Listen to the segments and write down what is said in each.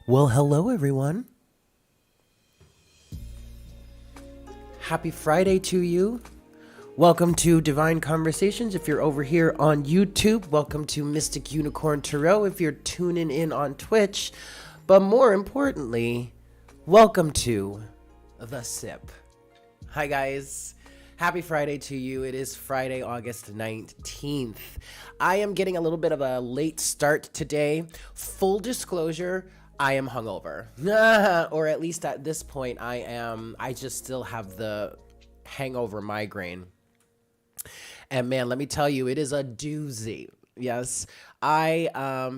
Well, hello, everyone. Happy Friday to you. Welcome to Divine Conversations. If you're over here on YouTube, welcome to Mystic Unicorn Tarot. If you're tuning in on Twitch, but more importantly, welcome to The Sip. Hi, guys. Happy Friday to you. It is Friday, August 19th. I am getting a little bit of a late start today. Full disclosure, I am hungover. Or at least at this point, I just still have the hangover migraine. And man, let me tell you, it is a doozy. Yes. I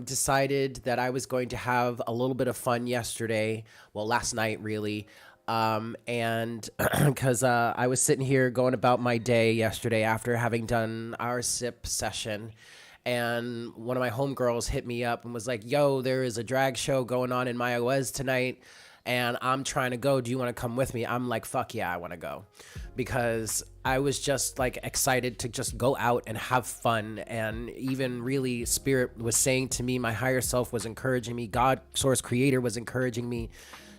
decided that I was going to have a little bit of fun yesterday. Well, last night, really. And because I was sitting here going about my day yesterday after having done our sip session. And one of my homegirls hit me up and was like, yo, there is a drag show going on in Mayaguez tonight. And I'm trying to go. Do you want to come with me? I'm like, fuck yeah, I want to go. Because I was just like excited to just go out and have fun. And even really, Spirit was saying to me, my higher self was encouraging me, God, Source Creator was encouraging me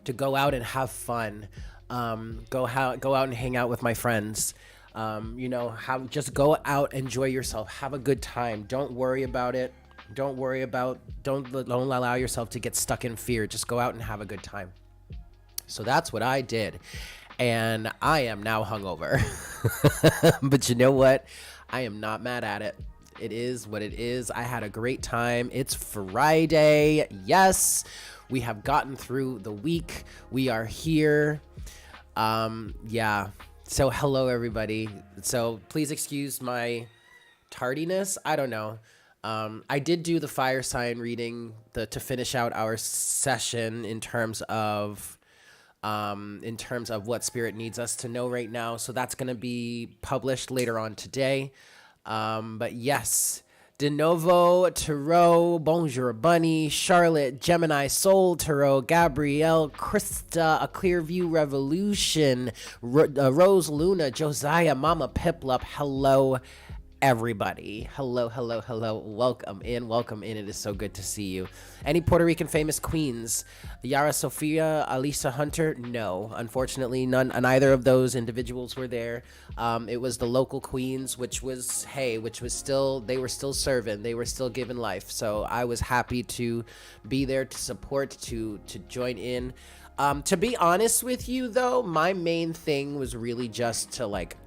to go out and have fun. Go out and hang out with my friends. Just go out, enjoy yourself, have a good time. Don't worry about it. Don't allow yourself to get stuck in fear. Just go out and have a good time. So that's what I did. And I am now hungover. But you know what? I am not mad at it. It is what it is. I had a great time. It's Friday. Yes, we have gotten through the week. We are here. Yeah. So hello, everybody. So please excuse my tardiness. I don't know. I did do the fire sign reading to finish out our session in terms of what Spirit needs us to know right now. So that's going to be published later on today. But yes, De Novo, Tarot, Bonjour Bunny, Charlotte, Gemini, Soul Tarot, Gabrielle, Krista, A Clearview Revolution, Rose Luna, Josiah, Mama Piplup, hello everybody. Hello. Welcome in. It is so good to see you. Any Puerto Rican famous queens? Yara Sofia, Alisa Hunter? No, unfortunately, neither of those individuals were there. It was the local queens, which was still, they were still serving. They were still giving life. So I was happy to be there to support, to join in. To be honest with you, though, my main thing was really just to like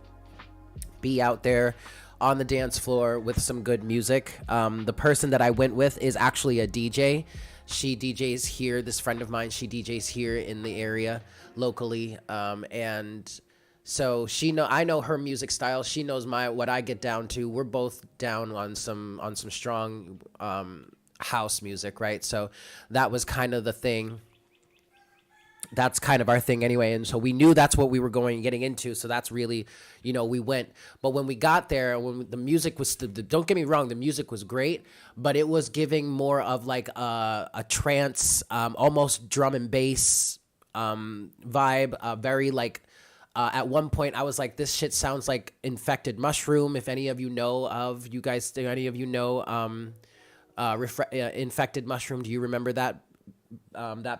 be out there on the dance floor with some good music. The person that I went with is actually a DJ. She DJs here. This friend of mine, she DJs here in the area locally. And so I know her music style. She knows what I get down to. We're both down on some strong house music, right? So that was kind of the thing. That's kind of our thing anyway. And so we knew that's what we were getting into. So that's really, we went. But when we got there, when the music was, don't get me wrong, the music was great, but it was giving more of like a trance, almost drum and bass vibe, very like, at one point I was like, this shit sounds like Infected Mushroom. If any of you know Infected Mushroom, do you remember that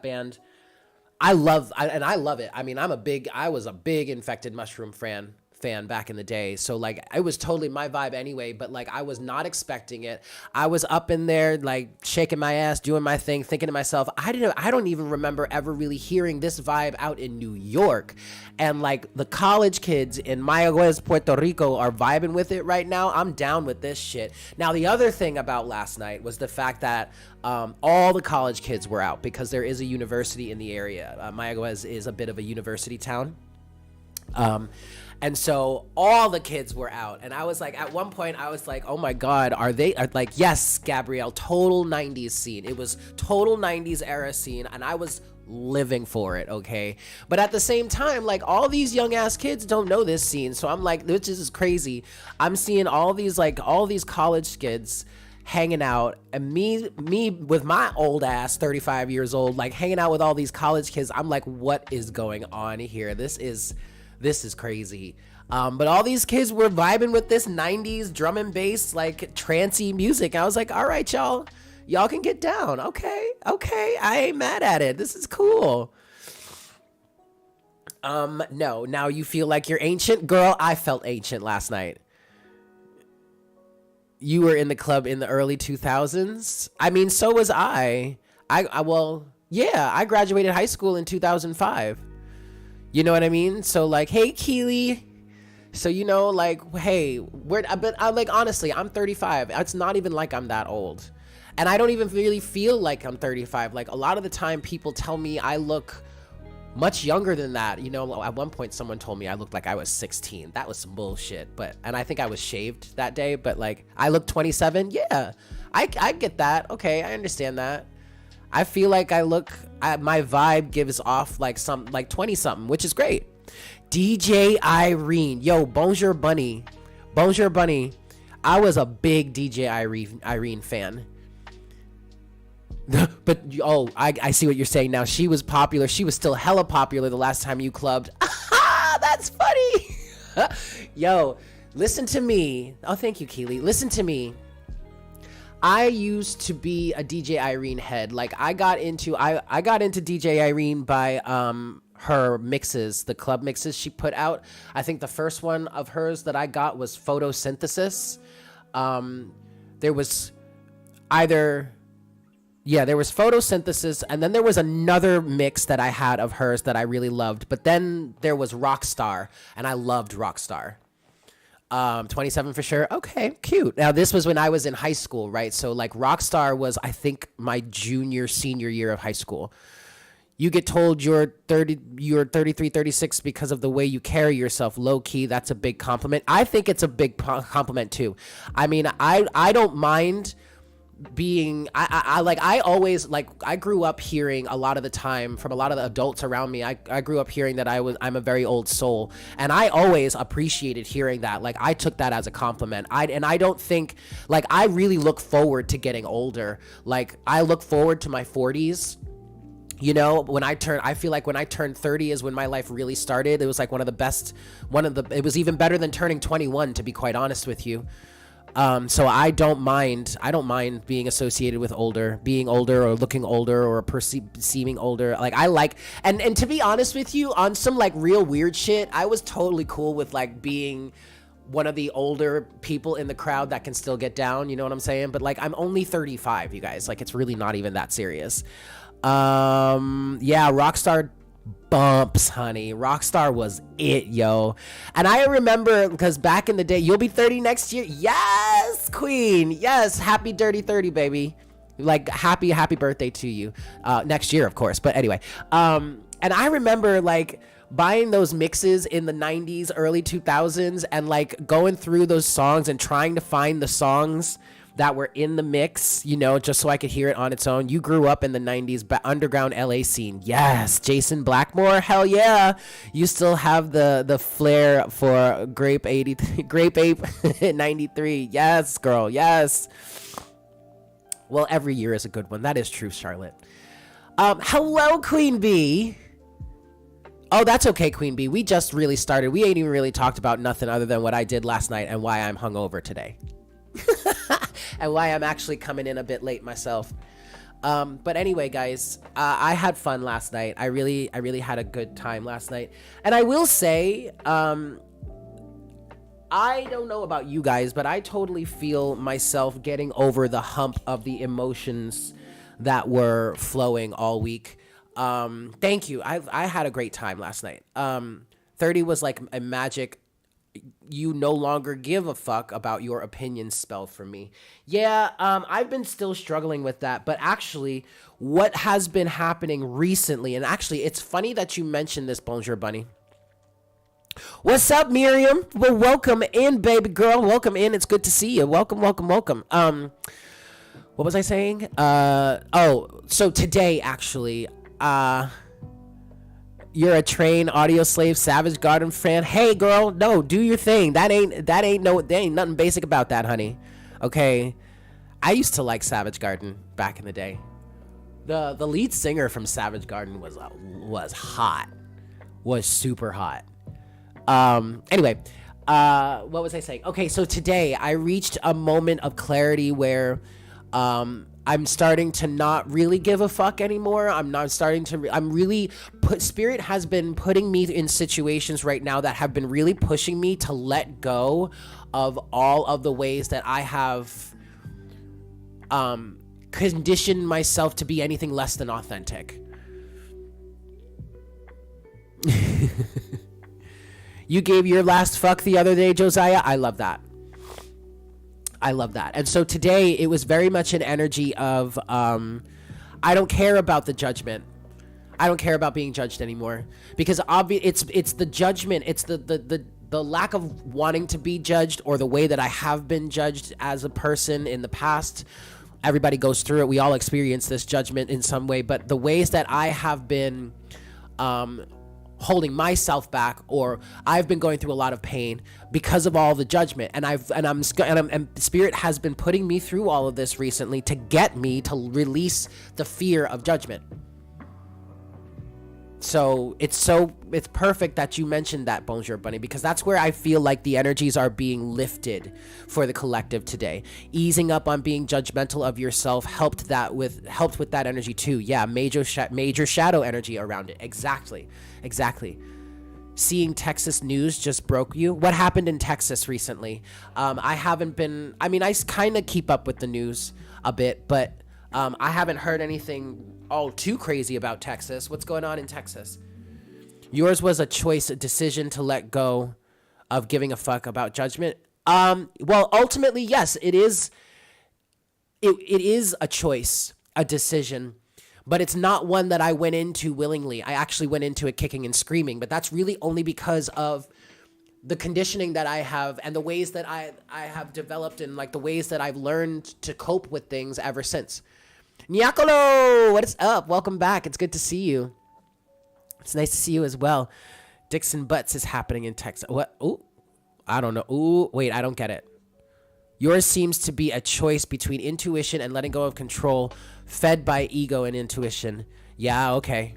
band? I love it. I mean, I was a big Infected Mushroom fan back in the day. So like, it was totally my vibe anyway, but like, I was not expecting it. I was up in there, like shaking my ass, doing my thing, thinking to myself, I don't even remember ever really hearing this vibe out in New York. And like the college kids in Mayaguez, Puerto Rico are vibing with it right now. I'm down with this shit. Now, the other thing about last night was the fact that all the college kids were out because there is a university in the area. Mayaguez is a bit of a university town. And so all the kids were out. And I was like, at one point, I was like, oh my God, are they like, yes, Gabrielle, total 90s scene. It was total 90s era scene. And I was living for it, okay? But at the same time, like, all these young ass kids don't know this scene. So I'm like, this is crazy. I'm seeing all these college kids hanging out, and me with my old ass 35 years old, like hanging out with all these college kids. I'm like, what is going on here? This is crazy. But all these kids were vibing with this 90s drum and bass, like trancey music. I was like, all right, y'all can get down. Okay. I ain't mad at it. This is cool. No, now you feel like you're ancient? Girl, I felt ancient last night. You were in the club in the early 2000s. I mean, so was I. I graduated high school in 2005. You know what I mean? So like, hey, Keely. So, like, hey, honestly, I'm 35. It's not even like I'm that old. And I don't even really feel like I'm 35. Like, a lot of the time people tell me I look much younger than that. You know, at one point someone told me I looked like I was 16. That was some bullshit. And I think I was shaved that day, but like I look 27. Yeah, I get that. Okay, I understand that. I feel like my vibe gives off like 20 something, which is great. DJ Irene, yo, bonjour bunny. I was a big DJ Irene fan. But I see what you're saying now. She was popular. She was still hella popular the last time you clubbed. That's funny. Yo, listen to me. Oh, thank you, Keely. Listen to me. I used to be a DJ Irene head. Like I got into DJ Irene by her mixes, the club mixes she put out. I think the first one of hers that I got was Photosynthesis. There was Photosynthesis, and then there was another mix that I had of hers that I really loved. But then there was Rockstar, and I loved Rockstar. 27 for sure. Okay, cute. Now this was when I was in high school, right? So like Rockstar was, I think, my senior year of high school. You get told you're 33, 36 because of the way you carry yourself. Low key, that's a big compliment. I think it's a big compliment too. I mean, I don't mind being, I always, like, I grew up hearing a lot of the time from a lot of the adults around me. I grew up hearing that I'm a very old soul, and I always appreciated hearing that. Like, I took that as a compliment. I don't think, like, I really look forward to getting older. Like, I look forward to my 40s. You know, I feel like when I turned 30 is when my life really started. It was like it was even better than turning 21, to be quite honest with you. So I don't mind being associated with being older or looking older or seeming older. Like I like, and to be honest with you, on some like real weird shit, I was totally cool with like being one of the older people in the crowd that can still get down. You know what I'm saying? But like, I'm only 35, you guys. Like, it's really not even that serious. Yeah, Rockstar bumps, honey. Rockstar was it, yo. And I remember, because back in the day, you'll be 30 next year. Yes, queen. Yes, happy dirty 30, baby. Like, happy birthday to you. Next year, of course. But anyway, and I remember like buying those mixes in the 90s, early 2000s, and like going through those songs and trying to find the songs that were in the mix, you know, just so I could hear it on its own. You grew up in the 90s underground LA scene. Yes. Jason Blackmore. Hell yeah. You still have the flair for Grape Ape 93. Yes, girl. Yes. Well, every year is a good one. That is true, Charlotte. Hello, Queen Bee. Oh, that's okay, Queen Bee. We just really started. We ain't even really talked about nothing other than what I did last night and why I'm hungover today. And why I'm actually coming in a bit late myself. But anyway, guys, I had fun last night. I really had a good time last night. And I will say, I don't know about you guys, but I totally feel myself getting over the hump of the emotions that were flowing all week. Thank you. I had a great time last night. 30 was like a magic, you no longer give a fuck about your opinion spell for me. Yeah, I've been still struggling with that, but actually what has been happening recently, and actually it's funny that you mentioned this, Bonjour Bunny. What's up, Miriam? Well, welcome in, baby girl. Welcome in. It's good to see you. Welcome. What was I saying? So today, actually, you're a trained audio slave, Savage Garden fan. Hey, girl, no, do your thing. There ain't nothing basic about that, honey. Okay, I used to like Savage Garden back in the day. The lead singer from Savage Garden was hot, was super hot. Anyway, what was I saying? Okay, so today I reached a moment of clarity where I'm starting to not really give a fuck anymore. Spirit has been putting me in situations right now that have been really pushing me to let go of all of the ways that I have conditioned myself to be anything less than authentic. You gave your last fuck the other day, Josiah. I love that. And so today it was very much an energy of, I don't care about the judgment. I don't care about being judged anymore, because it's the judgment. It's the lack of wanting to be judged, or the way that I have been judged as a person in the past. Everybody goes through it. We all experience this judgment in some way, but the ways that I have been holding myself back, or I've been going through a lot of pain because of all the judgment, and Spirit has been putting me through all of this recently to get me to release the fear of judgment. So it's perfect that you mentioned that, Bonjour Bunny, because that's where I feel like the energies are being lifted for the collective today. Easing up on being judgmental of yourself helped with that energy too. Yeah, major shadow energy around it. Exactly. Seeing Texas news just broke you. What happened in Texas recently? I kind of keep up with the news a bit, but I haven't heard anything all too crazy about Texas. What's going on in Texas? Yours was a choice, a decision to let go of giving a fuck about judgment. Well, ultimately, yes, it is. It is a choice, a decision, but it's not one that I went into willingly. I actually went into it kicking and screaming, but that's really only because of the conditioning that I have and the ways that I have developed, and like the ways that I've learned to cope with things ever since. Nyakolo, what is up? Welcome back. It's good to see you. It's nice to see you as well. Dixon Butts is happening in Texas. What? Ooh, I don't know. Ooh, wait, I don't get it. Yours seems to be a choice between intuition and letting go of control, fed by ego and intuition. Yeah, okay.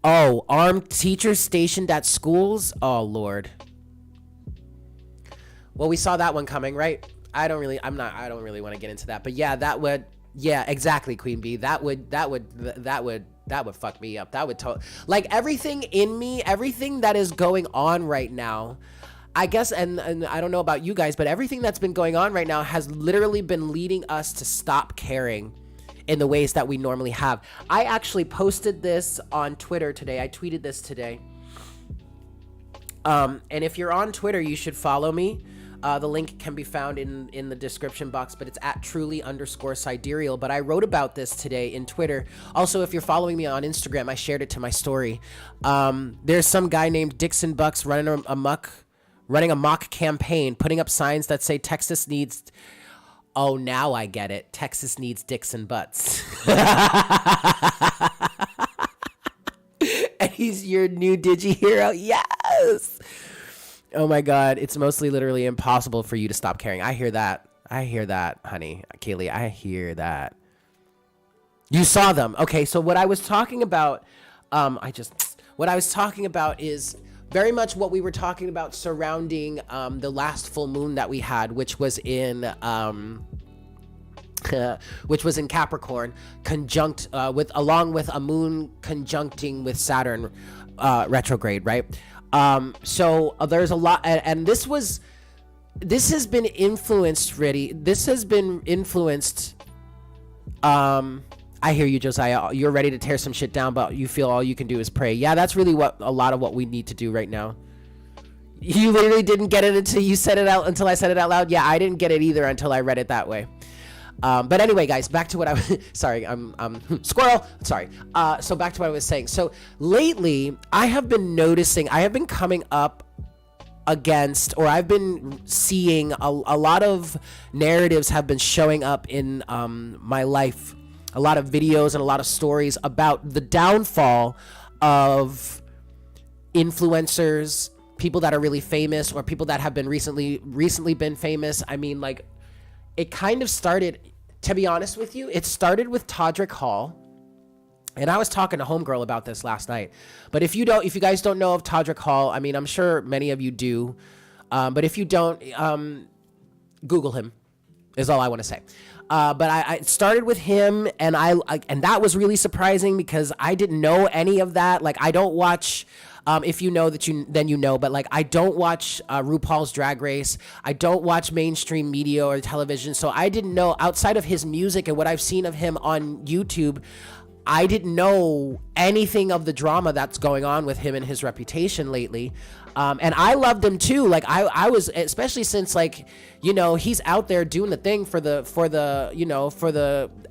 Oh, armed teachers stationed at schools? Oh, Lord. Well, we saw that one coming, right? I don't really want to get into that, but yeah, exactly, Queen Bee. That would fuck me up. That would like everything in me, everything that is going on right now, I guess, and I don't know about you guys, but everything that's been going on right now has literally been leading us to stop caring in the ways that we normally have. I actually posted this on Twitter today. I tweeted this today. And if you're on Twitter, you should follow me. The link can be found in the description box, but it's at truly_sidereal. But I wrote about this today in Twitter. Also, if you're following me on Instagram, I shared it to my story. There's some guy named Dixon Bucks running a mock campaign, putting up signs that say Texas needs... Oh, now I get it. Texas needs Dixon Butts. And he's your new digi hero. Yes! Oh my God, it's mostly literally impossible for you to stop caring. I hear that, honey. Kaylee, I hear that. You saw them. Okay, so what I was talking about, is very much what we were talking about surrounding the last full moon that we had, which was in Capricorn, along with a moon conjuncting with Saturn retrograde, right? So there's a lot, and this has been influenced, I hear you, Josiah. You're ready to tear some shit down, but you feel all you can do is pray. Yeah, that's really a lot of what we need to do right now. You literally didn't get it until I said it out loud. Yeah, I didn't get it either until I read it that way. But anyway, guys, back to what I was, sorry, squirrel, sorry. So back to what I was saying. So lately I have been coming up against, or I've been seeing a lot of narratives have been showing up in, my life, a lot of videos and a lot of stories about the downfall of influencers, people that are really famous, or people that have been recently been famous. I mean, like, it kind of started, to be honest with you, it started with Todrick Hall. And I was talking to Homegirl about this last night. But if you guys don't know of Todrick Hall, I mean, I'm sure many of you do. But if you don't, Google him, is all I want to say. But I started with him, and and that was really surprising because I didn't know any of that. Like, I don't watch, if you know then you know, but like, I don't watch RuPaul's Drag Race. I don't watch mainstream media or television. So I didn't know, outside of his music and what I've seen of him on YouTube, I didn't know anything of the drama that's going on with him and his reputation lately. And I loved him too. Like I was, especially since like, you know, he's out there doing the thing for the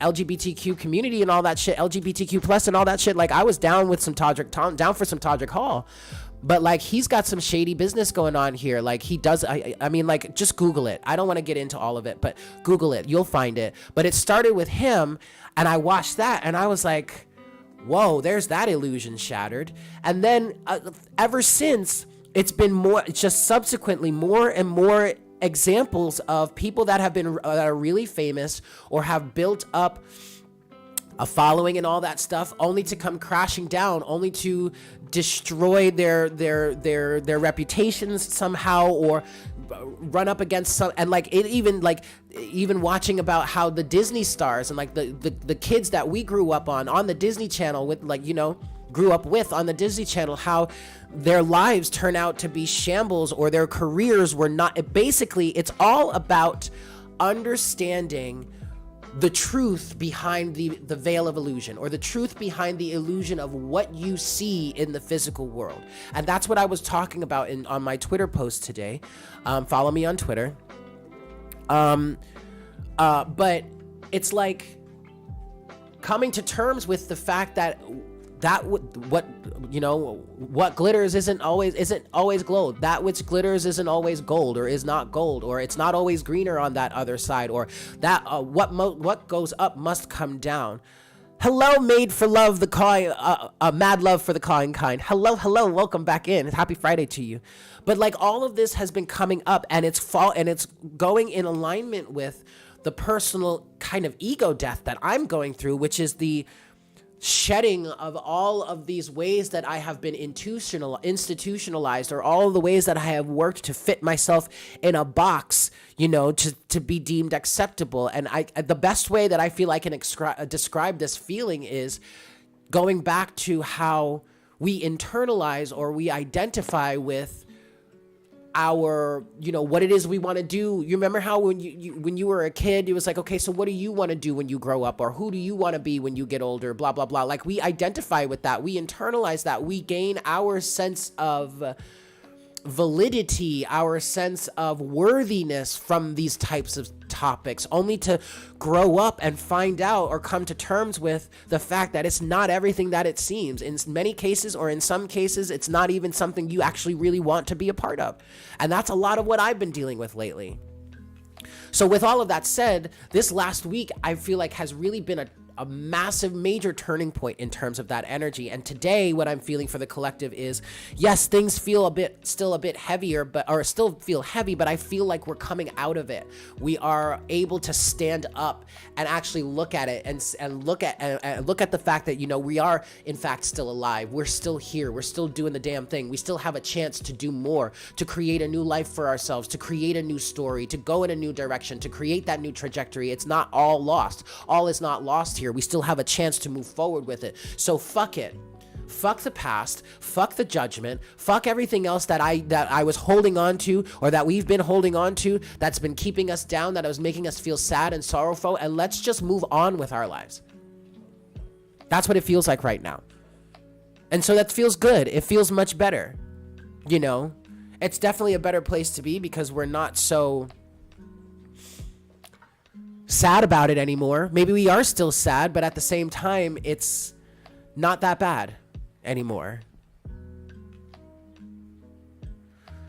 LGBTQ community and all that shit, LGBTQ plus and all that shit. Like I was down with down for some Todrick Hall. But like he's got some shady business going on here. Like he does, I mean, like just Google it. I don't want to get into all of it, but Google it. You'll find it. But it started with him, and I watched that, and I was like, whoa, there's that illusion shattered. And then ever since, it's been more, just subsequently more and more examples of people that have been that are really famous or have built up a following and all that stuff, only to come crashing down, only to destroy their reputations somehow, or run up against some. And like it even watching about how the Disney stars and like the kids that we grew up on the Disney Channel with, like, you know, grew up with on the Disney Channel, how their lives turn out to be shambles, or their careers were not. Basically, it's all about understanding the truth behind the veil of illusion, or the truth behind the illusion of what you see in the physical world. And that's what I was talking about on my Twitter post today. Follow me on Twitter. But it's like coming to terms with the fact that what glitters isn't always gold. That which glitters isn't always gold, or is not gold, or it's not always greener on that other side, or that what goes up must come down. Hello, made for love, the cawing, mad love for the cawing kind. Hello, welcome back in. Happy Friday to you. But like all of this has been coming up, and it's going in alignment with the personal kind of ego death that I'm going through, which is the shedding of all of these ways that I have been institutionalized, or all the ways that I have worked to fit myself in a box, you know, to be deemed acceptable. And the best way that I feel I can describe this feeling is going back to how we internalize, or we identify with our, you know, what it is we want to do. You remember how when you were a kid, it was like, okay, so what do you want to do when you grow up, or who do you want to be when you get older, blah blah blah. Like we identify with that, we internalize that, we gain our sense of validity, our sense of worthiness from these types of topics, only to grow up and find out, or come to terms with the fact that it's not everything that it seems. In many cases, or in some cases, it's not even something you actually really want to be a part of. And that's a lot of what I've been dealing with lately. So with all of that said, this last week I feel like has really been a massive, major turning point in terms of that energy. And today what I'm feeling for the collective is, yes, things feel still a bit heavier, or still feel heavy, but I feel like we're coming out of it. We are able to stand up and actually look at it and look at the fact that, you know, we are in fact still alive. We're still here. We're still doing the damn thing. We still have a chance to do more, to create a new life for ourselves, to create a new story, to go in a new direction, to create that new trajectory. It's not all lost. All is not lost here. We still have a chance to move forward with it. So fuck it. Fuck the past. Fuck the judgment. Fuck everything else that I was holding on to, or that we've been holding on to, that's been keeping us down, that was making us feel sad and sorrowful, and let's just move on with our lives. That's what it feels like right now. And so that feels good. It feels much better. You know, it's definitely a better place to be, because we're not so sad about it anymore. Maybe we are still sad, but at the same time, it's not that bad anymore.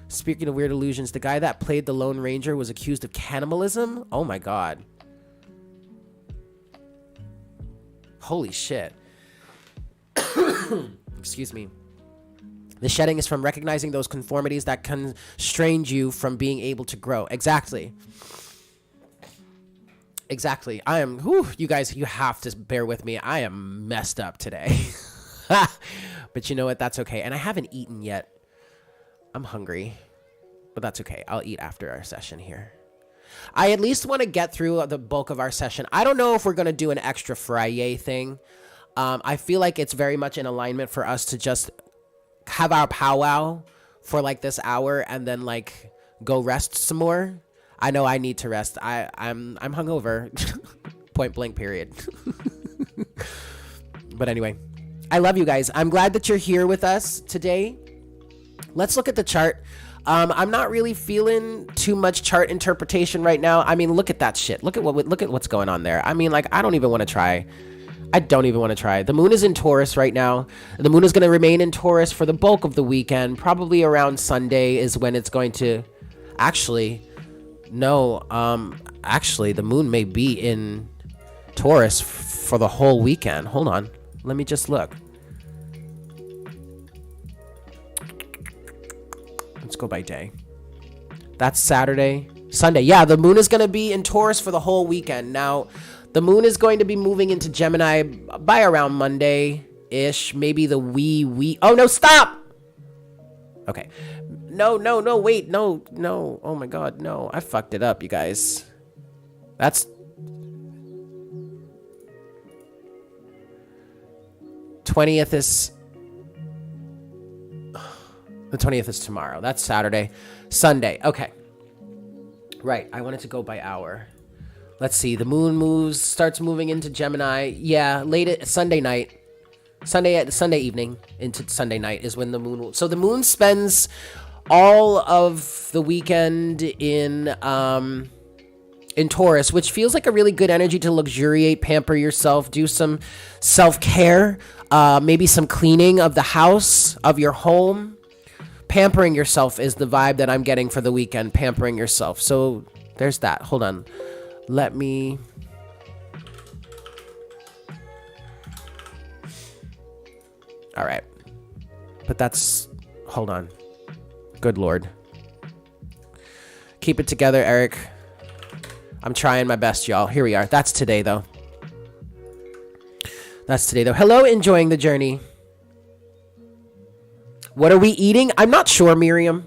Speaking of weird illusions, the guy that played the Lone Ranger was accused of cannibalism. Oh my God. Holy shit. Excuse me. The shedding is from recognizing those conformities that constrain you from being able to grow. Exactly. I am, you guys, you have to bear with me. I am messed up today. But you know what? That's okay. And I haven't eaten yet. I'm hungry. But that's okay. I'll eat after our session here. I at least want to get through the bulk of our session. I don't know if we're going to do an extra Friday thing. I feel like it's very much in alignment for us to just have our powwow for like this hour and then like go rest some more. I know I need to rest. I'm hungover. Point blank period. But anyway, I love you guys. I'm glad that you're here with us today. Let's look at the chart. I'm not really feeling too much chart interpretation right now. I mean, look at that shit. Look at what's going on there. I mean, like, I don't even want to try. The moon is in Taurus right now. The moon is going to remain in Taurus for the bulk of the weekend. Probably around Sunday is when it's going to... Actually, no. Actually, the moon may be in Taurus for the whole weekend. Hold on. Let me just look. Let's go by day. That's Saturday. Sunday. Yeah, the moon is going to be in Taurus for the whole weekend. Now, the moon is going to be moving into Gemini by around Monday-ish. Maybe the wee. Oh, no, stop! Okay. No, wait. No. Oh, my God, no. I fucked it up, you guys. That's... 20th is... The 20th is tomorrow. That's Saturday. Sunday. Okay. Right. I wanted to go by hour. Let's see. The moon starts moving into Gemini. Yeah, Sunday night. Sunday evening into Sunday night is when the moon will... So the moon spends all of the weekend in Taurus, which feels like a really good energy to luxuriate, pamper yourself, do some self-care, maybe some cleaning of the house, of your home. Pampering yourself is the vibe that I'm getting for the weekend. Pampering yourself. So there's that. Hold on. Let me... All right. But that's... Hold on. Good Lord. Keep it together, Eric. I'm trying my best, y'all. Here we are. That's today, though. Hello, enjoying the journey. What are we eating? I'm not sure, Miriam.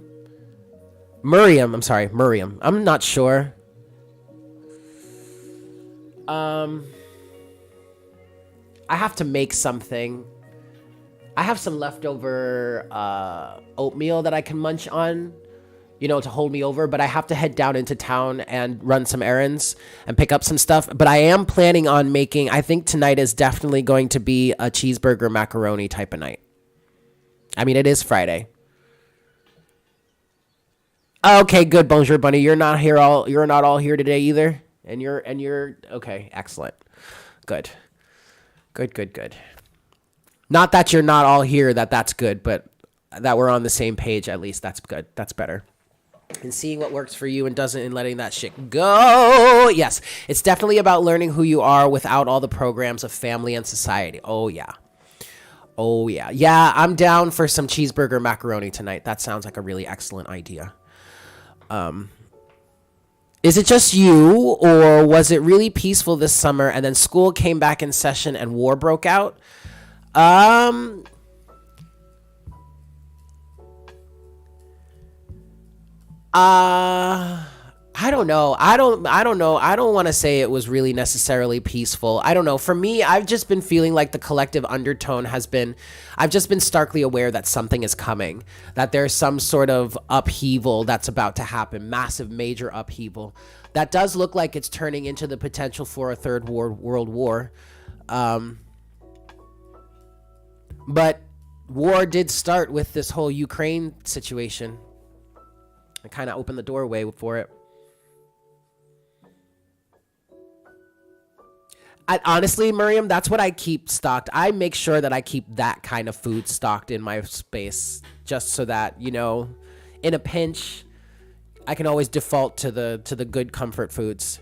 I'm sorry, Miriam. I'm not sure. I have to make something. I have some leftover oatmeal that I can munch on, to hold me over. But I have to head down into town and run some errands and pick up some stuff. But I am planning on making, I think tonight is definitely going to be a cheeseburger macaroni type of night. I mean, it is Friday. Okay, good, Bonjour Bunny. You're not all here today either. And you're okay. Excellent. Good. Not that you're not all here. That's good, but that we're on the same page at least. That's good. That's better. And seeing what works for you and doesn't, and letting that shit go. Yes, it's definitely about learning who you are without all the programs of family and society. Oh yeah. Yeah, I'm down for some cheeseburger macaroni tonight. That sounds like a really excellent idea. Is it just you, or was it really peaceful this summer and then school came back in session and war broke out? I don't know. I don't know. I don't want to say it was really necessarily peaceful. I don't know. For me, I've just been feeling like the collective undertone has been, I've just been starkly aware that something is coming, that there's some sort of upheaval that's about to happen, massive, major upheaval. That does look like it's turning into the potential for a third world war. But war did start with this whole Ukraine situation. It kind of opened the doorway for it. Honestly, Miriam, that's what I keep stocked. I make sure that I keep that kind of food stocked in my space, just so that, in a pinch, I can always default to the good comfort foods.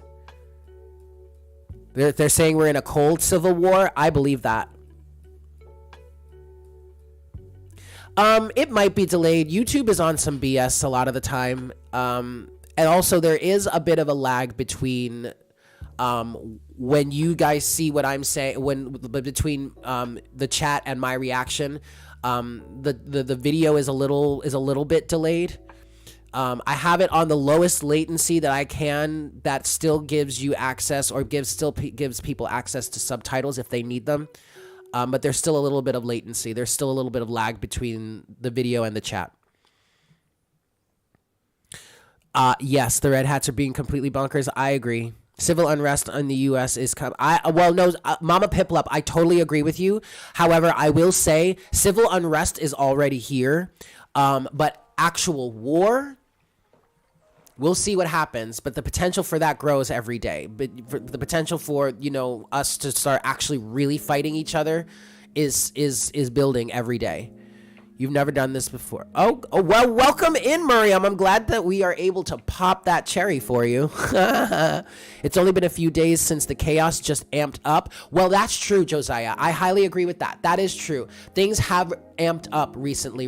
They're saying we're in a cold civil war. I believe that. It might be delayed. YouTube is on some BS a lot of the time. And also there is a bit of a lag between when you guys see what I'm saying, between the chat and my reaction. The video is a little bit delayed. I have it on the lowest latency that I can, that still gives you access, or gives people access to subtitles if they need them. But there's still a little bit of latency. There's still a little bit of lag between the video and the chat. Yes, the red hats are being completely bonkers. I agree. Civil unrest in the U.S. is Mama Piplup, I totally agree with you. However, I will say civil unrest is already here, but actual war, we'll see what happens. But the potential for that grows every day. But the potential for us to start actually really fighting each other is building every day. You've never done this before. Oh, well, welcome in, Miriam. I'm glad that we are able to pop that cherry for you. It's only been a few days since the chaos just amped up. Well, that's true, Josiah. I highly agree with that. That is true. Things have ramped up recently.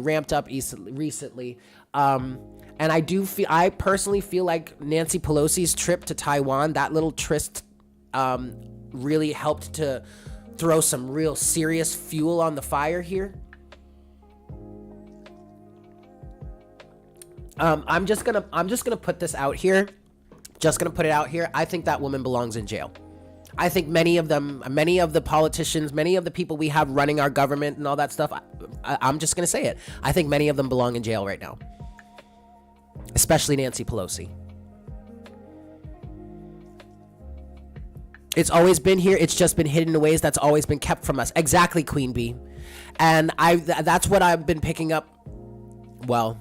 And I personally feel like Nancy Pelosi's trip to Taiwan, that little tryst, really helped to throw some real serious fuel on the fire here. I'm just gonna put this out here. Just gonna put it out here. I think that woman belongs in jail. I think many of the politicians, many of the people we have running our government and all that stuff, I'm just gonna say it. I think many of them belong in jail right now. Especially Nancy Pelosi. It's always been here. It's just been hidden in ways that's always been kept from us. Exactly, Queen Bee. And that's what I've been picking up. Well,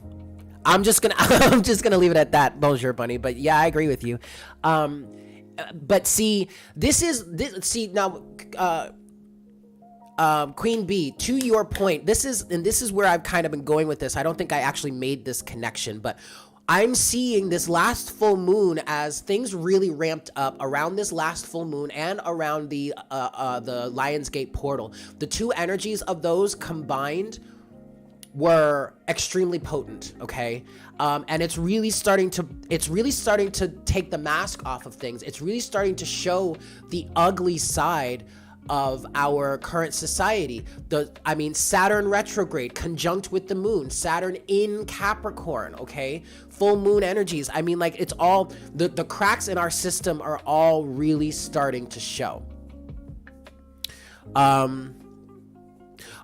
I'm just gonna leave it at that, Bonjour Bunny. But yeah, I agree with you. But see, now, Queen Bee, to your point, this is where I've kind of been going with this. I don't think I actually made this connection, but I'm seeing this last full moon as things really ramped up around this last full moon and around the Lionsgate portal. The two energies of those combined were extremely potent, okay? And it's really starting to take the mask off of things. It's really starting to show the ugly side of our current society. Saturn retrograde conjunct with the moon, Saturn in Capricorn, okay? Full moon energies. It's all, the cracks in our system are all really starting to show.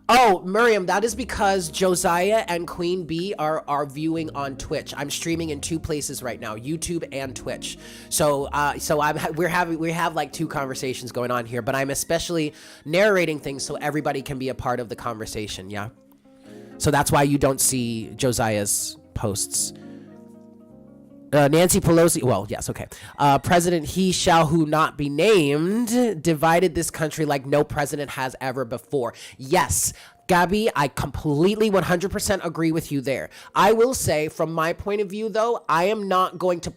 Oh, Miriam, that is because Josiah and Queen Bee are viewing on Twitch. I'm streaming in two places right now, YouTube and Twitch. So we have like two conversations going on here, but I'm especially narrating things so everybody can be a part of the conversation. Yeah. So that's why you don't see Josiah's posts. Nancy Pelosi, well, yes, okay. President he shall who not be named divided this country like no president has ever before. Yes, Gabby, I completely 100% agree with you there. I will say, from my point of view, though, I am not going to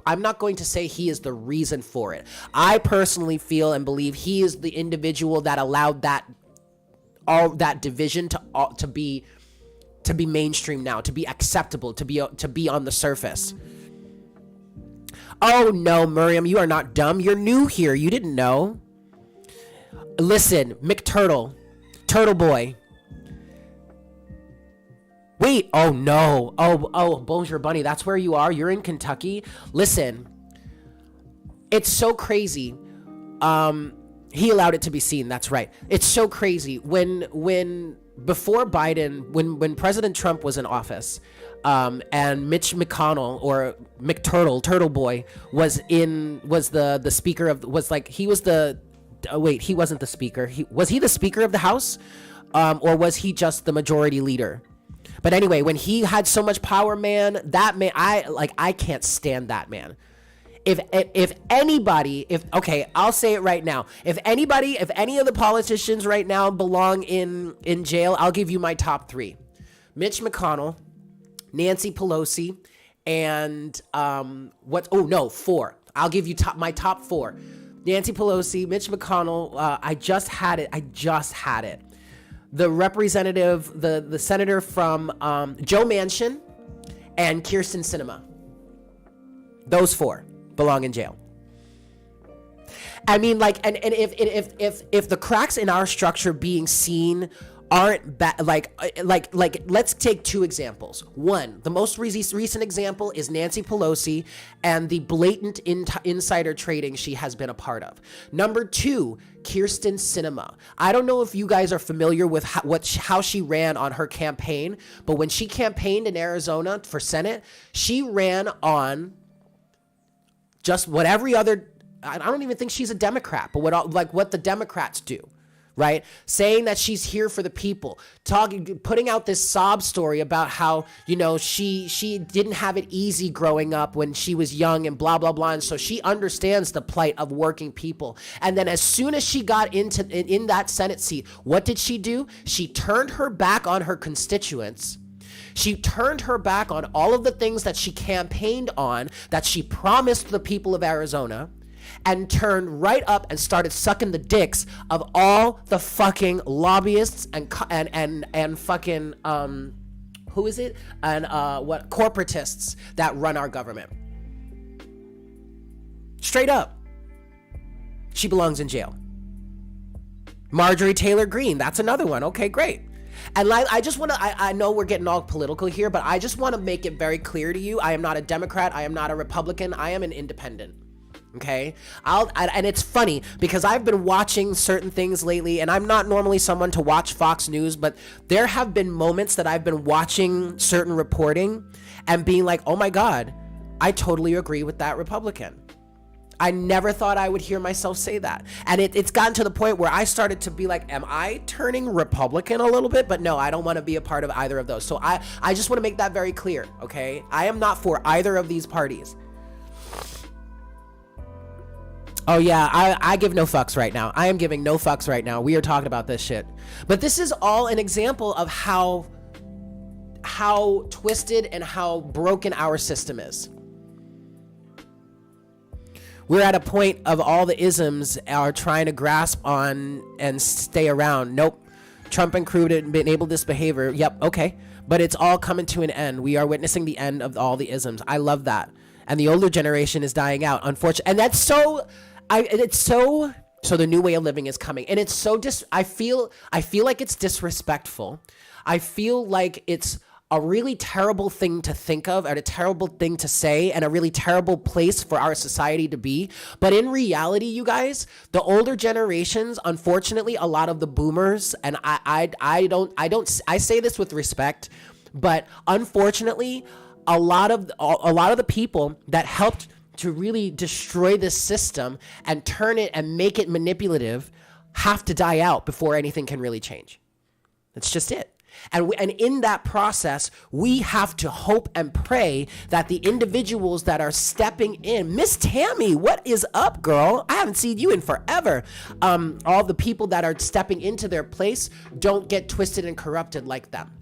I'm not going to say he is the reason for it. I personally feel and believe he is the individual that allowed all that division to be mainstream now, to be acceptable, to be on the surface. Oh no, Miriam, you are not dumb. You're new here. You didn't know. Listen, McTurtle, Turtle Boy. Wait, oh no. Oh, Bonjour Bunny, that's where you are. You're in Kentucky. Listen, it's so crazy. He allowed it to be seen. That's right. It's so crazy. Before Biden, when President Trump was in office, and Mitch McConnell, or McTurtle, Turtle Boy, was the speaker of, he wasn't the speaker. Was he the speaker of the House? Or was he just the majority leader? But anyway, when he had so much power, I can't stand that man. If anybody, I'll say it right now. If any of the politicians right now belong in jail, I'll give you my top three: Mitch McConnell, Nancy Pelosi, and four. I'll give you my top four: Nancy Pelosi, Mitch McConnell. I just had it. The representative, the senator from Joe Manchin, and Kyrsten Sinema. Those four belong in jail. And if the cracks in our structure being seen aren't bad, let's take two examples. One, the most recent example is Nancy Pelosi and the blatant insider trading she has been a part of. Number two, Kyrsten Sinema. I don't know if you guys are familiar with how she ran on her campaign, but when she campaigned in Arizona for Senate, she ran on just what every other I don't even think she's a Democrat, but what the Democrats do, right? Saying that she's here for the people, putting out this sob story about how, she didn't have it easy growing up when she was young and blah, blah, blah. And so she understands the plight of working people. And then as soon as she got in that Senate seat, what did she do? She turned her back on her constituents. She turned her back on all of the things that she campaigned on, that she promised the people of Arizona, and turned right up and started sucking the dicks of all the fucking lobbyists and fucking who is it? And what corporatists that run our government. Straight up. She belongs in jail. Marjorie Taylor Greene, that's another one. Okay, great. And I just want to, I know we're getting all political here, but I just want to make it very clear to you. I am not a Democrat. I am not a Republican. I am an independent. Okay. And it's funny because I've been watching certain things lately, and I'm not normally someone to watch Fox News, but there have been moments that I've been watching certain reporting and being like, oh my God, I totally agree with that Republican. I never thought I would hear myself say that. And it's gotten to the point where I started to be like, am I turning Republican a little bit? But no, I don't want to be a part of either of those. So I just want to make that very clear. Okay. I am not for either of these parties. Oh yeah, I give no fucks right now. I am giving no fucks right now. We are talking about this shit. But this is all an example of how twisted and how broken our system is. We're at a point of all the isms are trying to grasp on and stay around. Nope. Trump and crew enabled this behavior. Yep, okay. But it's all coming to an end. We are witnessing the end of all the isms. I love that. And the older generation is dying out, unfortunately. And that's so... So the new way of living is coming, and it's so I feel like it's disrespectful. I feel like it's a really terrible thing to think of, and a terrible thing to say, and a really terrible place for our society to be. But in reality, you guys, the older generations, unfortunately, a lot of the boomers, and I say this with respect, but unfortunately, a lot of the people that helped to really destroy this system and turn it and make it manipulative have to die out before anything can really change. That's just it. And in that process, we have to hope and pray that the individuals that are stepping in, Miss Tammy, what is up, girl? I haven't seen you in forever. All the people that are stepping into their place don't get twisted and corrupted like them.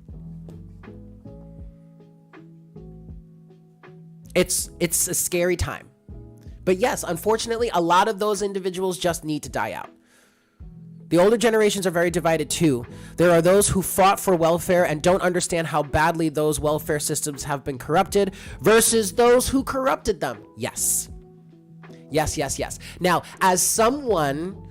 It's a scary time. But yes, unfortunately, a lot of those individuals just need to die out. The older generations are very divided too. There are those who fought for welfare and don't understand how badly those welfare systems have been corrupted versus those who corrupted them. Yes. Yes. Now, as I'm going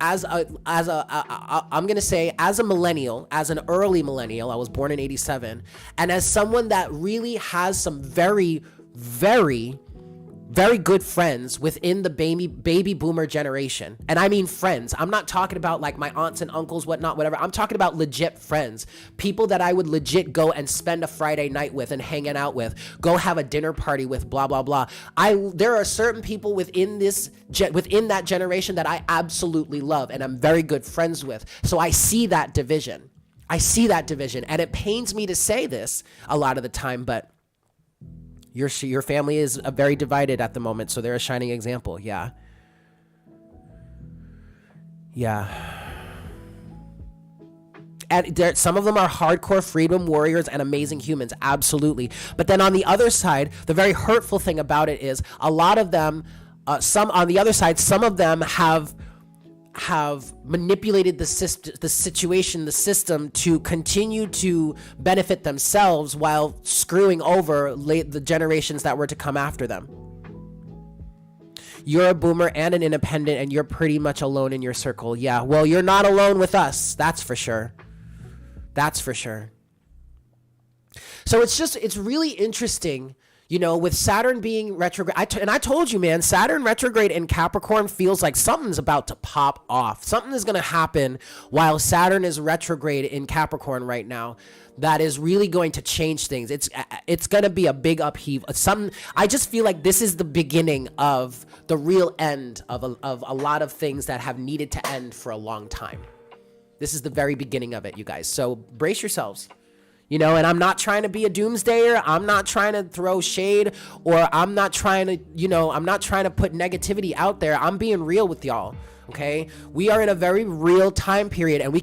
to say as a millennial, as an early millennial, I was born in 87, and as someone that really has some very, very, very good friends within the baby boomer generation. And I mean friends. I'm not talking about like my aunts and uncles, whatnot, whatever. I'm talking about legit friends. People that I would legit go and spend a Friday night with and hanging out with. Go have a dinner party with, blah, blah, blah. There are certain people within that generation that I absolutely love and I'm very good friends with. So I see that division. And it pains me to say this a lot of the time, but your family is very divided at the moment, so they're a shining example. Yeah. And some of them are hardcore freedom warriors and amazing humans, absolutely. But then on the other side, the very hurtful thing about it is a lot of them, some of them have manipulated the system to continue to benefit themselves while screwing over the generations that were to come after them. You're a boomer and an independent, and you're pretty much alone in your circle. Yeah, well, you're not alone with us. That's for sure. So it's really interesting, with Saturn being retrograde, and I told you, man, Saturn retrograde in Capricorn feels like something's about to pop off. Something is going to happen while Saturn is retrograde in Capricorn right now that is really going to change things. It's going to be a big upheaval. I just feel like this is the beginning of the real end of a lot of things that have needed to end for a long time. This is the very beginning of it, you guys. So brace yourselves. And I'm not trying to be a doomsdayer. I'm not trying to throw shade, or I'm not trying to put negativity out there. I'm being real with y'all, okay? We are in a very real time period, and we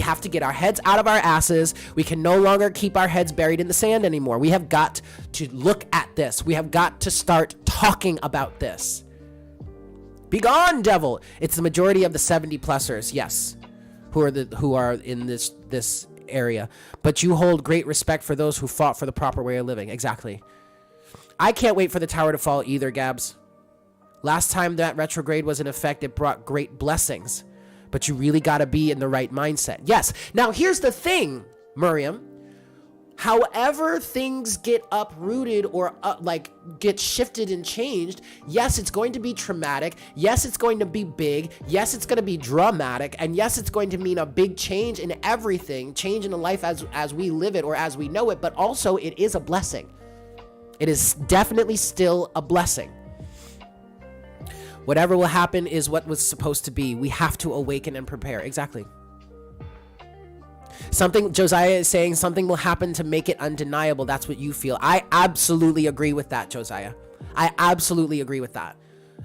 have to get our heads out of our asses. We can no longer keep our heads buried in the sand anymore. We have got to look at this. We have got to start talking about this. Be gone, devil. It's the majority of the 70-plussers, yes, who are in this area, but you hold great respect for those who fought for the proper way of living. Exactly. I can't wait for the tower to fall either, Gabs. Last time that retrograde was in effect, it brought great blessings, but you really got to be in the right mindset. Yes. Now here's the thing, Miriam. However things get uprooted or get shifted and changed, yes, it's going to be traumatic. Yes, it's going to be big. Yes, it's going to be dramatic. And yes, it's going to mean a big change in everything, change in the life as we live it or as we know it. But also, it is a blessing. It is definitely still a blessing. Whatever will happen is what was supposed to be. We have to awaken and prepare. Exactly. Josiah is saying something will happen to make it undeniable. That's what you feel. I absolutely agree with that, Josiah. I absolutely agree with that.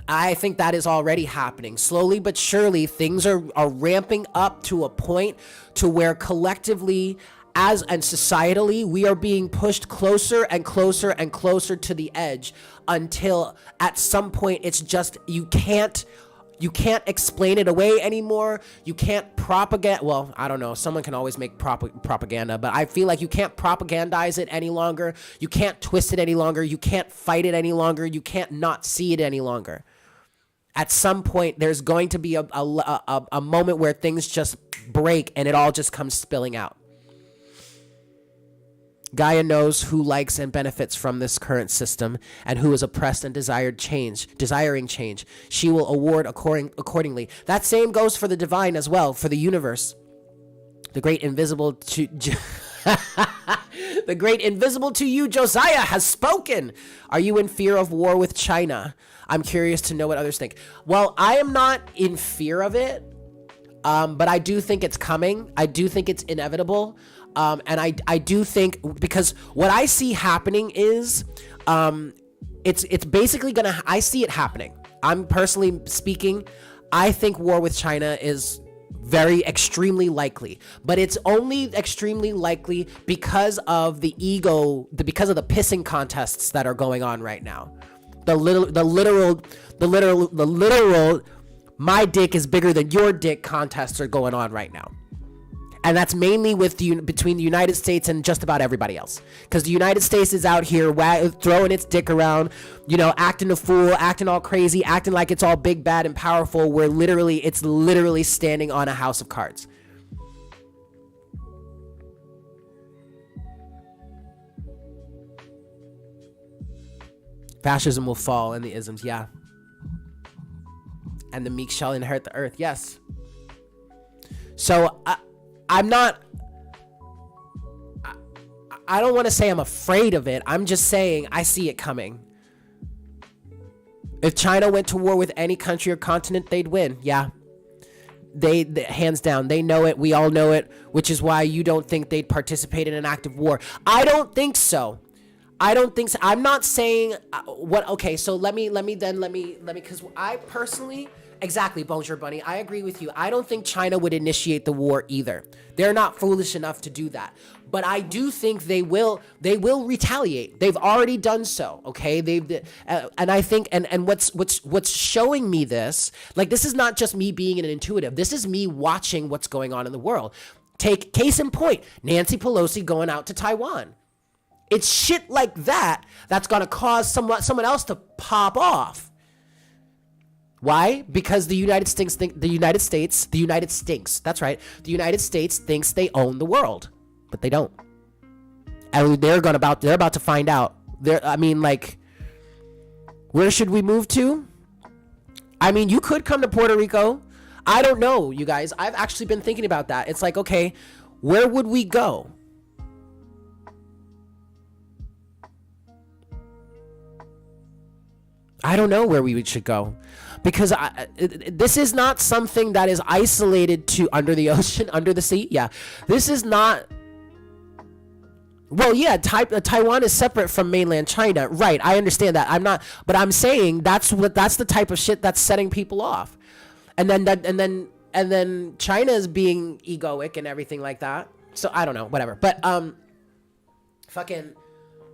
I think that is already happening. Slowly but surely, things are ramping up to a point to where collectively and societally, we are being pushed closer and closer and closer to the edge until at some point it's just, you can't explain it away anymore. You can't propagate. Well, I don't know. Someone can always make propaganda, but I feel like you can't propagandize it any longer. You can't twist it any longer. You can't fight it any longer. You can't not see it any longer. At some point, there's going to be a moment where things just break and it all just comes spilling out. Gaia knows who likes and benefits from this current system and who is oppressed and desiring change. She will award accordingly. That same goes for the divine as well, for the universe. The great invisible to you, Josiah, has spoken. Are you in fear of war with China? I'm curious to know what others think. Well, I am not in fear of it, but I do think it's coming. I do think it's inevitable. And I do think, because what I see happening is, it's basically I see it happening. I'm personally speaking, I think war with China is extremely likely, but it's only extremely likely because of because of the pissing contests that are going on right now. The literal, my dick is bigger than your dick contests are going on right now. And that's mainly between the United States and just about everybody else. Because the United States is out here throwing its dick around, acting a fool, acting all crazy, acting like it's all big, bad, and powerful, where it's literally standing on a house of cards. Fascism will fall and the isms, yeah. And the meek shall inherit the earth, yes. So, I don't want to say I'm afraid of it. I'm just saying I see it coming. If China went to war with any country or continent, they'd win. Yeah. They hands down, they know it. We all know it, which is why you don't think they'd participate in an act of war. I don't think so. I'm not saying okay, so let me, because I personally, exactly, Bonjour Bunny, I agree with you. I don't think China would initiate the war either. They're not foolish enough to do that. But I do think they will retaliate. They've already done so, okay? And I think, and what's showing me this, like, this is not just me being an intuitive. This is me watching what's going on in the world. Take case in point, Nancy Pelosi going out to Taiwan. It's shit like that that's going to cause someone else to pop off. Why? Because the United States thinks they own the world, but they don't. And they're about to find out I mean, like, where should we move to? I mean, you could come to Puerto Rico. I don't know, you guys. I've actually been thinking about that. It's like, okay, where would we go? I don't know where we should go, because this is not something that is isolated to under the ocean, under the sea. Yeah, this is not. Well, yeah, Taiwan is separate from mainland China, right? I understand that. I'm not, but I'm saying that's the type of shit that's setting people off, and then China is being egoic and everything like that. So I don't know, whatever. But fucking,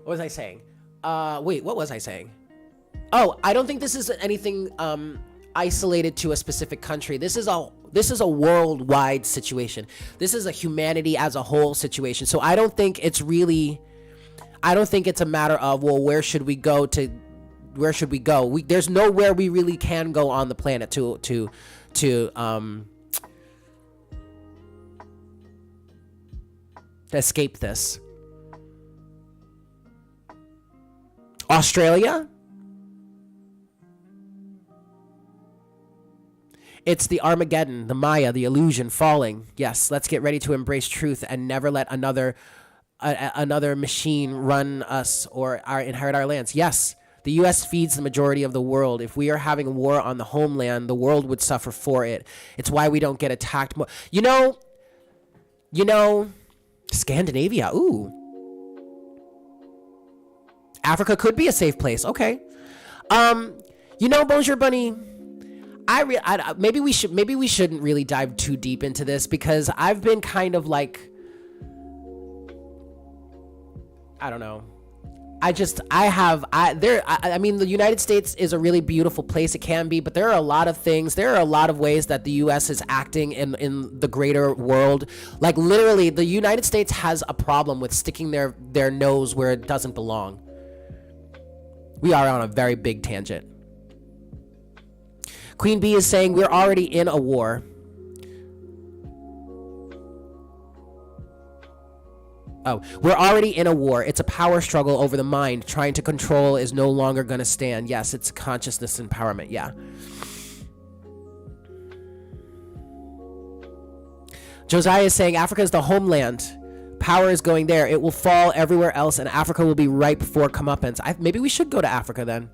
what was I saying? Wait, what was I saying? Oh, I don't think this is anything isolated to a specific country. This is a worldwide situation. This is a humanity as a whole situation. So I don't think it's a matter of, well, where should we go? There's nowhere we really can go on the planet to escape this. Australia? It's the Armageddon, the Maya, the illusion falling. Yes, let's get ready to embrace truth and never let another machine run us or inherit our lands. Yes, the U.S. feeds the majority of the world. If we are having a war on the homeland, the world would suffer for it. It's why we don't get attacked more. You know, Scandinavia. Ooh. Africa could be a safe place. Okay. Bonjour Bunny. Maybe we shouldn't really dive too deep into this, because I've been kind of like, I don't know. I mean, the United States is a really beautiful place. It can be, but there are a lot of things. There are a lot of ways that the U.S. is acting in the greater world. Like, literally, the United States has a problem with sticking their nose where it doesn't belong. We are on a very big tangent. Queen Bee is saying we're already in a war. Oh, we're already in a war. It's a power struggle over the mind. Trying to control is no longer going to stand. Yes, it's consciousness empowerment. Yeah. Josiah is saying Africa is the homeland. Power is going there. It will fall everywhere else, and Africa will be ripe for comeuppance. Maybe we should go to Africa then.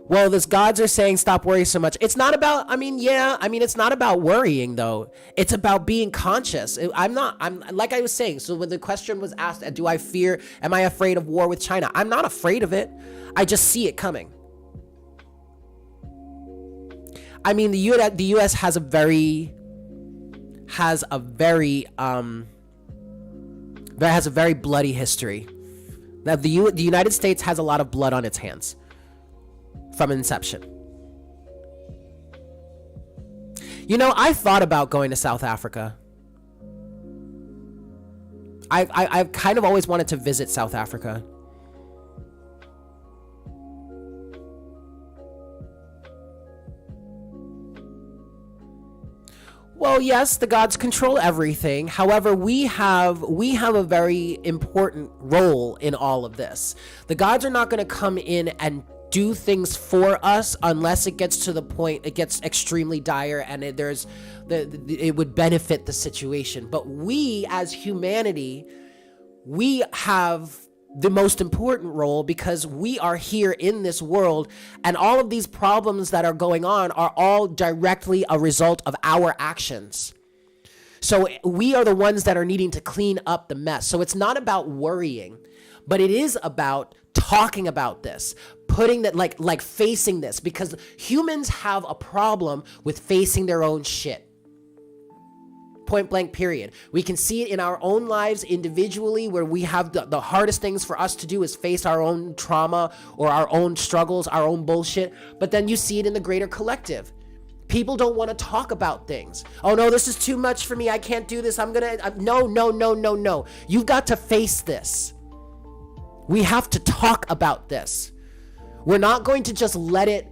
Well, the gods are saying stop worrying so much. It's not about, it's not about worrying, though. It's about being conscious. I'm like I was saying, so when the question was asked, am I afraid of war with China? I'm not afraid of it. I just see it coming. I mean, the U.S. has a very bloody history. Now, the United States has a lot of blood on its hands from inception. I thought about going to South Africa. I've kind of always wanted to visit South Africa. Well, yes, the gods control everything. However, we have a very important role in all of this. The gods are not going to come in and do things for us unless it gets to the point it gets extremely dire and it would benefit the situation. But we as humanity, we have the most important role because we are here in this world, and all of these problems that are going on are all directly a result of our actions. So we are the ones that are needing to clean up the mess. So it's not about worrying, but it is about talking about this, putting that like facing this, because humans have a problem with facing their own shit. Point blank, period. We can see it in our own lives individually, where we have the hardest things for us to do is face our own trauma or our own struggles, our own bullshit. But then you see it in the greater collective. People don't want to talk about things. Oh no, this is too much for me. I can't do this. No. You've got to face this. We have to talk about this. We're not going to just let it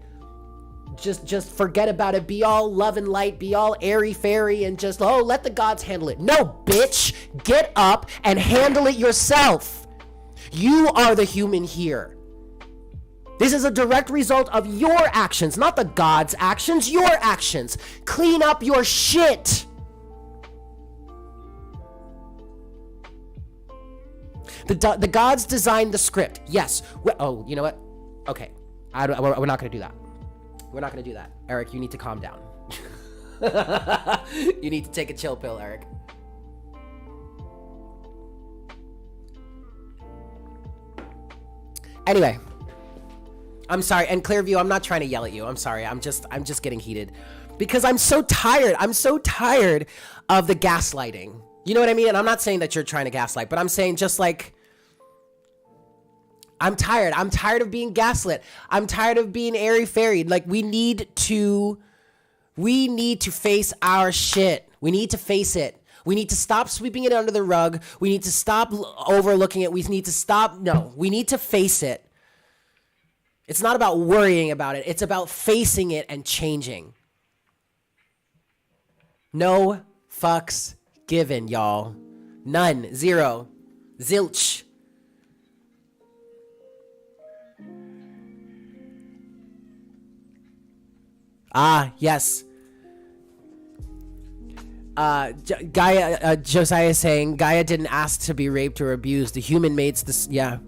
just forget about it. Be all love and light. Be all airy fairy and just, oh, let the gods handle it. No, bitch. Get up and handle it yourself. You are the human here. This is a direct result of your actions, not the gods' actions, your actions. Clean up your shit. The gods designed the script. Yes. Oh, you know what? Okay. We're not going to do that. We're not going to do that. Eric, you need to calm down. You need to take a chill pill, Eric. Anyway. I'm sorry. And Clearview, I'm not trying to yell at you. I'm sorry. I'm just getting heated because I'm so tired. I'm so tired of the gaslighting. You know what I mean? And I'm not saying that you're trying to gaslight, but I'm saying just like, I'm tired. I'm tired of being gaslit. I'm tired of being airy-fairy. Like, we need to face our shit. We need to face it. We need to stop sweeping it under the rug. We need to stop overlooking it. We need to face it. It's not about worrying about it. It's about facing it and changing. No fucks given, y'all. None. Zero. Zilch. Ah, yes. Josiah is saying, Gaia didn't ask to be raped or abused. The human mates, yeah.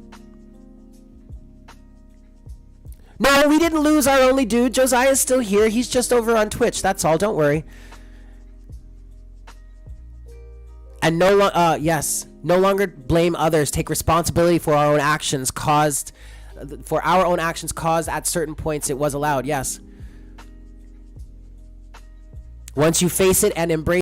No, we didn't lose our only dude. Josiah's still here. He's just over on Twitch. That's all. Don't worry. And no longer blame others. Take responsibility for our own actions caused at certain points. It was allowed. Yes. Once you face it and embrace